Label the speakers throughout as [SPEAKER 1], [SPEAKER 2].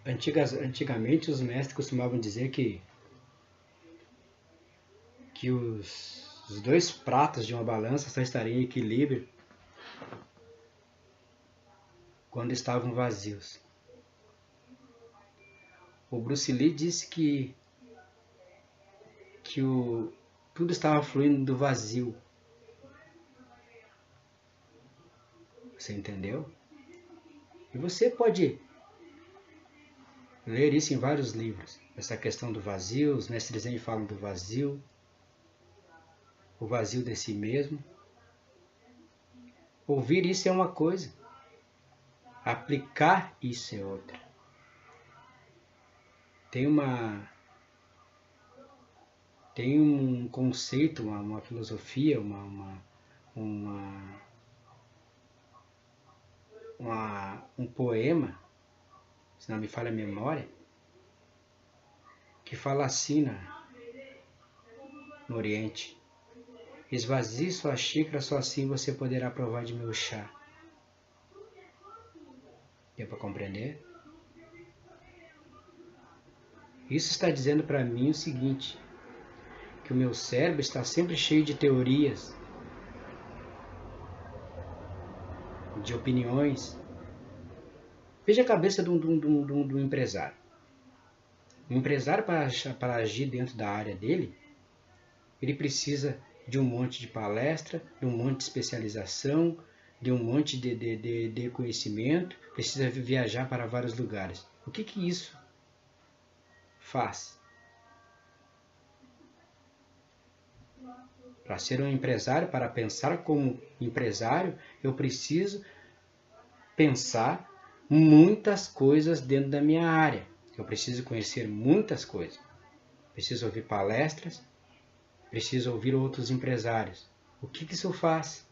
[SPEAKER 1] Antigamente os mestres costumavam dizer que os dois pratos de uma balança só estariam em equilíbrio quando estavam vazios. O Bruce Lee disse que tudo estava fluindo do vazio. Você entendeu? E você pode ler isso em vários livros. Essa questão do vazio, os mestres Zen falam do vazio, o vazio de si mesmo. Ouvir isso é uma coisa, aplicar isso é outra. Tem um conceito, uma filosofia, um poema, se não me falha a memória, que fala assim no Oriente: esvazie sua xícara, só assim você poderá provar de meu chá. Deu para compreender? Isso está dizendo para mim o seguinte, que o meu cérebro está sempre cheio de teorias, de opiniões. Veja a cabeça de um empresário. Um empresário, para agir dentro da área dele, ele precisa de um monte de palestra, de um monte de especialização, de um monte de conhecimento, precisa viajar para vários lugares. O que isso faz? Para ser um empresário, para pensar como empresário, eu preciso pensar muitas coisas dentro da minha área. Eu preciso conhecer muitas coisas. Preciso ouvir palestras, preciso ouvir outros empresários. O que isso faz?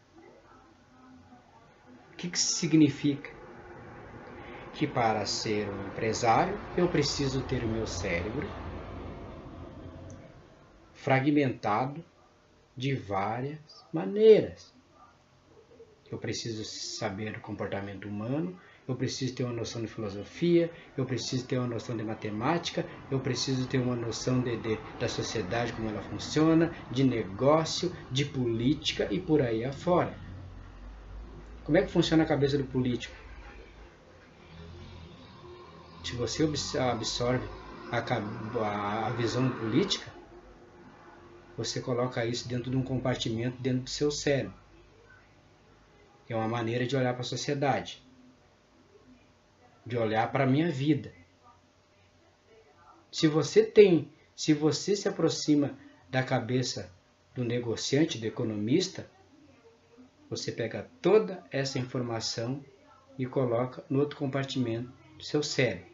[SPEAKER 1] O que isso significa? Que para ser um empresário, eu preciso ter o meu cérebro fragmentado de várias maneiras. Eu preciso saber o comportamento humano, eu preciso ter uma noção de filosofia, eu preciso ter uma noção de matemática, eu preciso ter uma noção da sociedade, como ela funciona, de negócio, de política e por aí afora. Como é que funciona a cabeça do político? Se você absorve a visão política, você coloca isso dentro de um compartimento dentro do seu cérebro. É uma maneira de olhar para a sociedade, de olhar para a minha vida. Se você se aproxima da cabeça do negociante, do economista, você pega toda essa informação e coloca no outro compartimento do seu cérebro.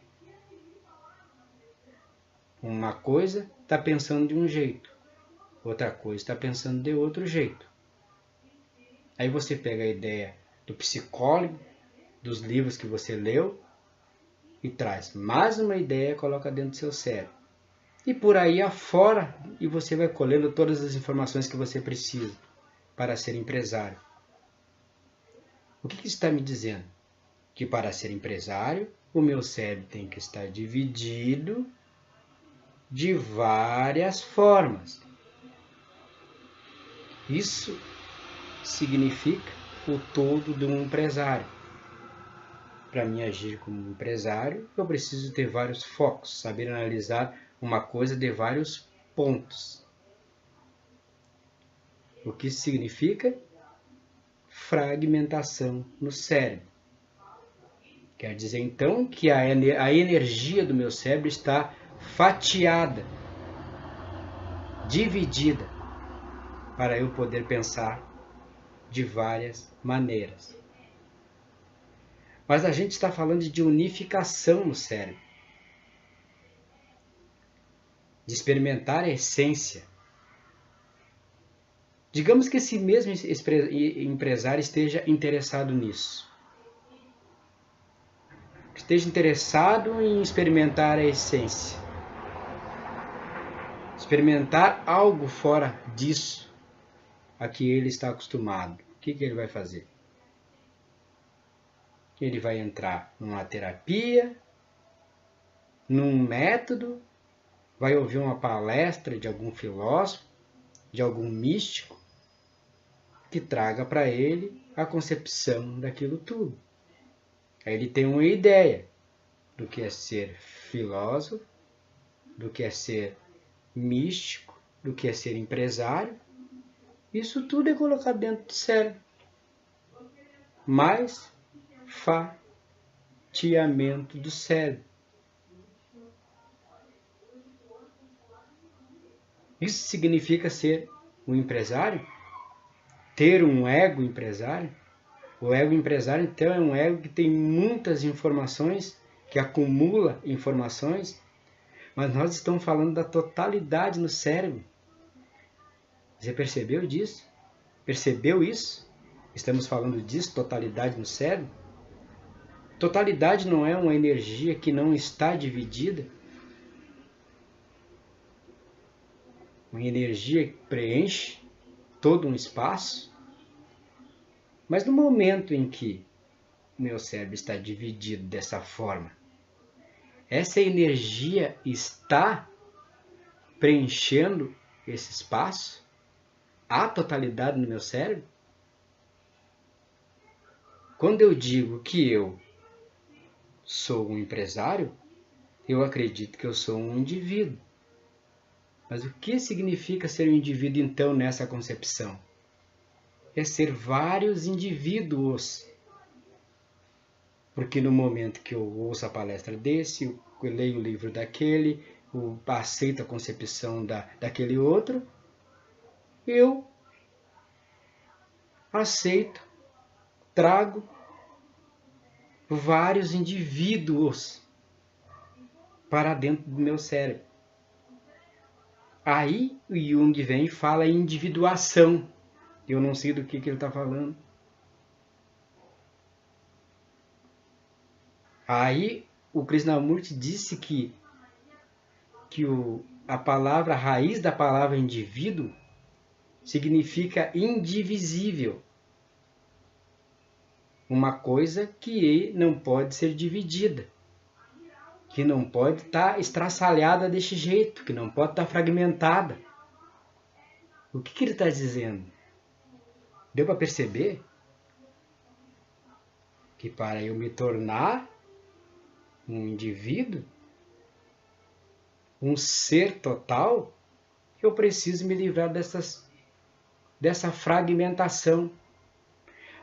[SPEAKER 1] Uma coisa está pensando de um jeito, outra coisa está pensando de outro jeito. Aí você pega a ideia do psicólogo, dos livros que você leu, e traz mais uma ideia e coloca dentro do seu cérebro. E por aí afora, e você vai colhendo todas as informações que você precisa para ser empresário. O que isso está me dizendo? Que para ser empresário, o meu cérebro tem que estar dividido de várias formas. Isso significa o todo de um empresário. Para mim agir como empresário, eu preciso ter vários focos, saber analisar uma coisa de vários pontos. O que isso significa? Fragmentação no cérebro. Quer dizer então que a energia do meu cérebro está fatiada, dividida, para eu poder pensar de várias maneiras. Mas a gente está falando de unificação no cérebro, de experimentar a essência. Digamos que esse mesmo empresário esteja interessado nisso. Esteja interessado em experimentar a essência. Experimentar algo fora disso a que ele está acostumado. O que ele vai fazer? Ele vai entrar numa terapia, num método, vai ouvir uma palestra de algum filósofo, de algum místico, que traga para ele a concepção daquilo tudo. Aí ele tem uma ideia do que é ser filósofo, do que é ser místico, do que é ser empresário. Isso tudo é colocado dentro do cérebro. Mais fatiamento do cérebro. Isso significa ser um empresário? Ter um ego empresário? O ego empresário, então, é um ego que tem muitas informações, que acumula informações, mas nós estamos falando da totalidade no cérebro. Você percebeu disso? Percebeu isso? Estamos falando disso, totalidade no cérebro? Totalidade não é uma energia que não está dividida? Uma energia que preenche todo um espaço? Mas no momento em que o meu cérebro está dividido dessa forma, essa energia está preenchendo esse espaço? Há totalidade no meu cérebro? Quando eu digo que eu sou um empresário, eu acredito que eu sou um indivíduo. Mas o que significa ser um indivíduo, então, nessa concepção? É ser vários indivíduos. Porque no momento que eu ouço a palestra desse, eu leio o livro daquele, eu aceito a concepção daquele outro, eu aceito, trago vários indivíduos para dentro do meu cérebro. Aí o Jung vem e fala em individuação. Eu não sei do que ele está falando. Aí o Krishnamurti disse que a raiz da palavra indivíduo significa indivisível. Uma coisa que não pode ser dividida, que não pode estar estraçalhada desse jeito, que não pode estar fragmentada. O que ele está dizendo? Deu para perceber? Que para eu me tornar um indivíduo, um ser total, eu preciso me livrar dessa fragmentação.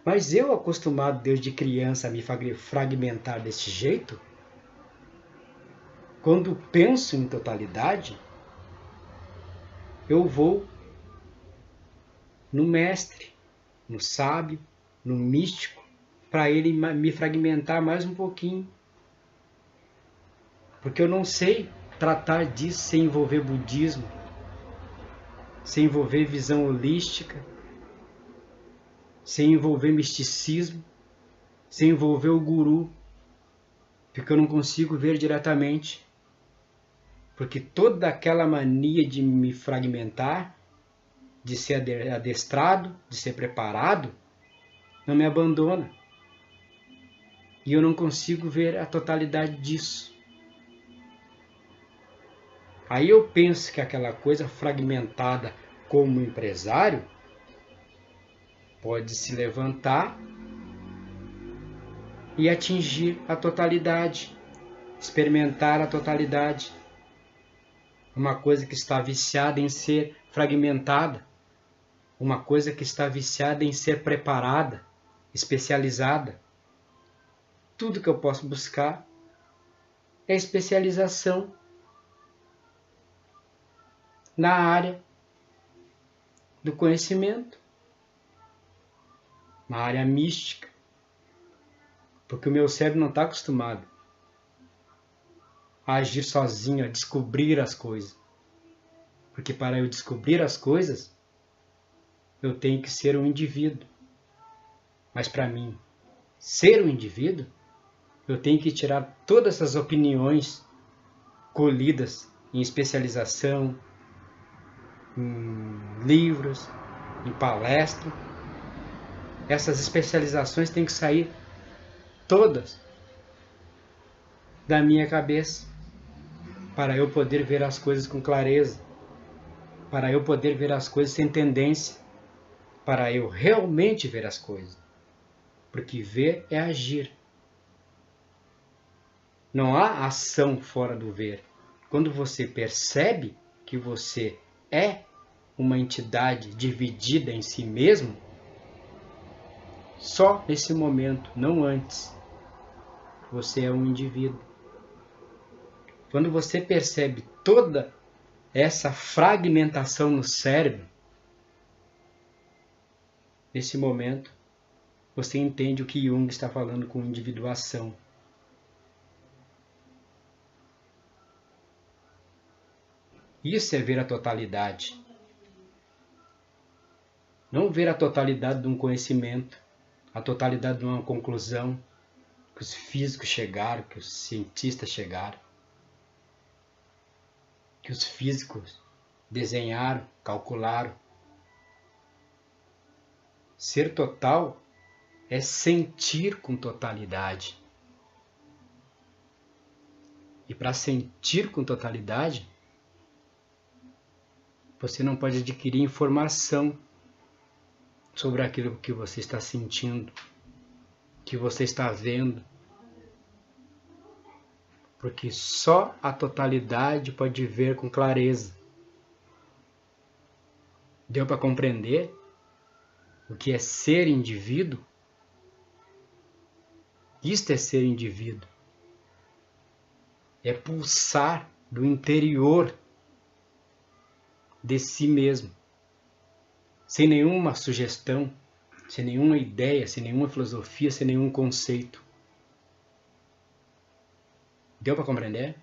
[SPEAKER 1] Mas eu, acostumado desde criança a me fragmentar desse jeito, quando penso em totalidade, eu vou no mestre, no sábio, no místico, para ele me fragmentar mais um pouquinho. Porque eu não sei tratar disso sem envolver budismo, sem envolver visão holística, sem envolver misticismo, sem envolver o guru, porque eu não consigo ver diretamente. Porque toda aquela mania de me fragmentar, de ser adestrado, de ser preparado, não me abandona. E eu não consigo ver a totalidade disso. Aí eu penso que aquela coisa fragmentada como empresário pode se levantar e atingir a totalidade, experimentar a totalidade. Uma coisa que está viciada em ser fragmentada, uma coisa que está viciada em ser preparada, especializada. Tudo que eu posso buscar é especialização na área do conhecimento, na área mística, porque o meu cérebro não está acostumado a agir sozinho, a descobrir as coisas. Porque para eu descobrir as coisas, eu tenho que ser um indivíduo. Mas para mim, ser um indivíduo, eu tenho que tirar todas essas opiniões colhidas em especialização, em livros, em palestra. Essas especializações têm que sair todas da minha cabeça. para eu poder ver as coisas com clareza, para eu poder ver as coisas sem tendência, para eu realmente ver as coisas. Porque ver é agir. Não há ação fora do ver. Quando você percebe que você é uma entidade dividida em si mesmo, só nesse momento, não antes, você é um indivíduo. Quando você percebe toda essa fragmentação no cérebro, nesse momento, você entende o que Jung está falando com individuação. Isso é ver a totalidade. Não ver a totalidade de um conhecimento, a totalidade de uma conclusão que os físicos chegaram, que os cientistas chegaram, que os físicos desenharam, calcularam. Ser total é sentir com totalidade. E para sentir com totalidade, você não pode adquirir informação sobre aquilo que você está sentindo, que você está vendo. Porque só a totalidade pode ver com clareza. Deu para compreender o que é ser indivíduo? Isto é ser indivíduo. É pulsar do interior de si mesmo, sem nenhuma sugestão, sem nenhuma ideia, sem nenhuma filosofia, sem nenhum conceito. Deu para compreender?